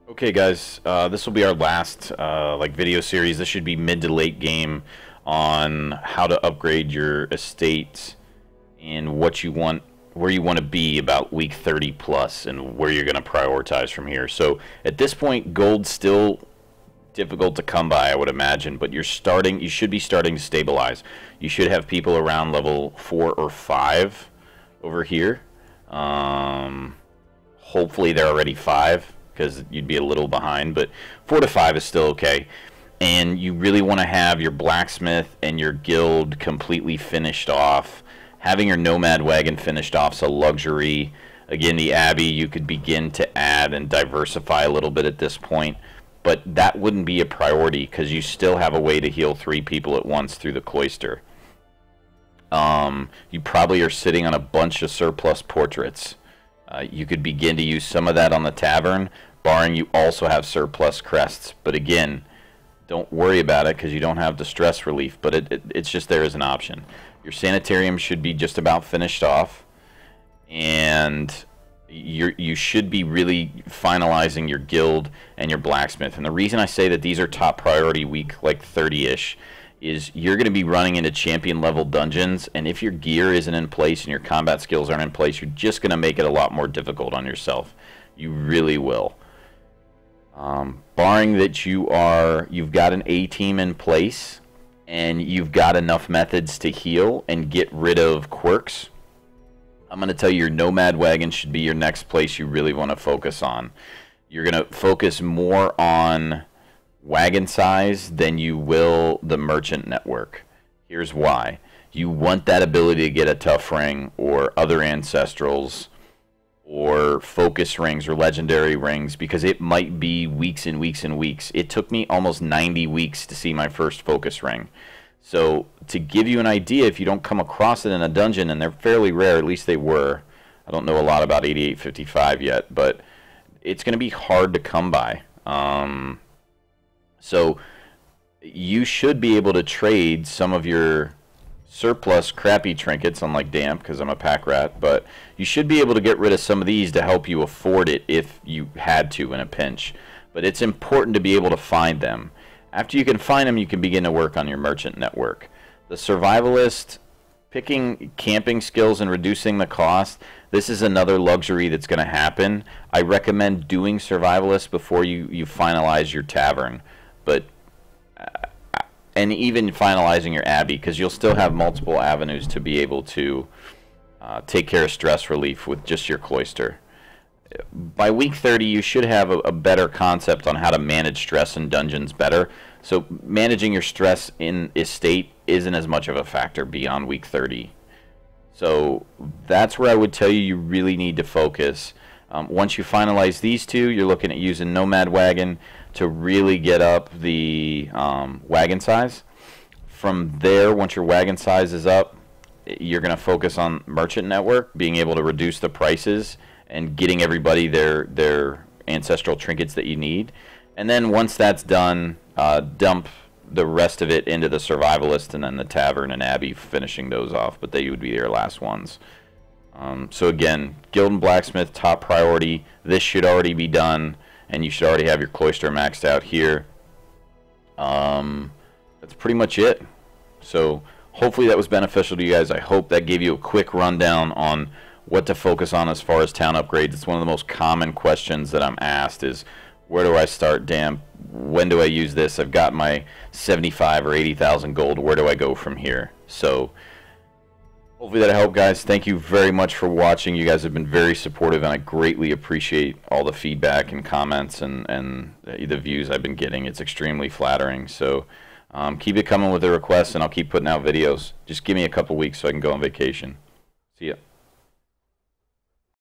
Okay, guys, this will be our last video series. This should be mid to late game on how to upgrade your estate and what you want, where you want to be about week 30 plus, and where you're going to prioritize from here. So at this point, gold's still difficult to come by, I would imagine, but you should be starting to stabilize. You should have people around level 4 or 5 over here. Hopefully they're already 5, because you'd be a little behind, but 4 to 5 is still okay. And you really want to have your blacksmith and your guild completely finished off. Having your Nomad Wagon finished off is a luxury. Again, the Abbey you could begin to add and diversify a little bit at this point, but that wouldn't be a priority because you still have a way to heal 3 people at once through the cloister. You probably are sitting on a bunch of surplus portraits. You could begin to use some of that on the tavern, barring you also have surplus crests. But again, don't worry about it because you don't have distress relief, but it's just there as an option. Your Sanitarium should be just about finished off, and you should be really finalizing your guild and your blacksmith. And the reason I say that these are top priority week like 30-ish is you're going to be running into champion level dungeons, and if your gear isn't in place and your combat skills aren't in place, you're just going to make it a lot more difficult on yourself. You really will. Barring that you've got an A team in place and you've got enough methods to heal and get rid of quirks, I'm going to tell you your Nomad Wagon should be your next place you really want to focus on. You're going to focus more on wagon size than you will the merchant network. Here's why. You want that ability to get a tough ring or other ancestrals or focus rings or legendary rings, because it might be weeks and weeks and weeks. It took me almost 90 weeks to see my first focus ring. So to give you an idea, if you don't come across it in a dungeon, and they're fairly rare, at least they were. I don't know a lot about 8855 yet, but it's going to be hard to come by. So you should be able to trade some of your surplus crappy trinkets, unlike damp, because I'm a pack rat, but you should be able to get rid of some of these to help you afford it if you had to in a pinch. But it's important to be able to find them. After you can find them, you can begin to work on your merchant network. The Survivalist, picking camping skills and reducing the cost, this is another luxury that's going to happen. I recommend doing Survivalist before you finalize your tavern, but and even finalizing your Abbey, because you'll still have multiple avenues to be able to take care of stress relief with just your cloister. By week 30, you should have a better concept on how to manage stress in dungeons better. So managing your stress in estate isn't as much of a factor beyond week 30. So that's where I would tell you you really need to focus. Once you finalize these two, you're looking at using Nomad Wagon to really get up the wagon size. From there, once your wagon size is up, you're going to focus on merchant network, being able to reduce the prices and getting everybody their ancestral trinkets that you need. And then once that's done, dump the rest of it into the Survivalist and then the Tavern and Abbey, finishing those off, but they would be their last ones. So again, Guild and Blacksmith, top priority. This should already be done, and you should already have your Cloister maxed out here. That's pretty much it. So hopefully that was beneficial to you guys. I hope that gave you a quick rundown on what to focus on as far as town upgrades. It's one of the most common questions that I'm asked is, where do I start damp? When do I use this? I've got my 75 or 80,000 gold. Where do I go from here? So hopefully that helped, guys. Thank you very much for watching. You guys have been very supportive, and I greatly appreciate all the feedback and comments and the views I've been getting. It's extremely flattering. So keep it coming with the requests, and I'll keep putting out videos. Just give me a couple weeks so I can go on vacation. See ya.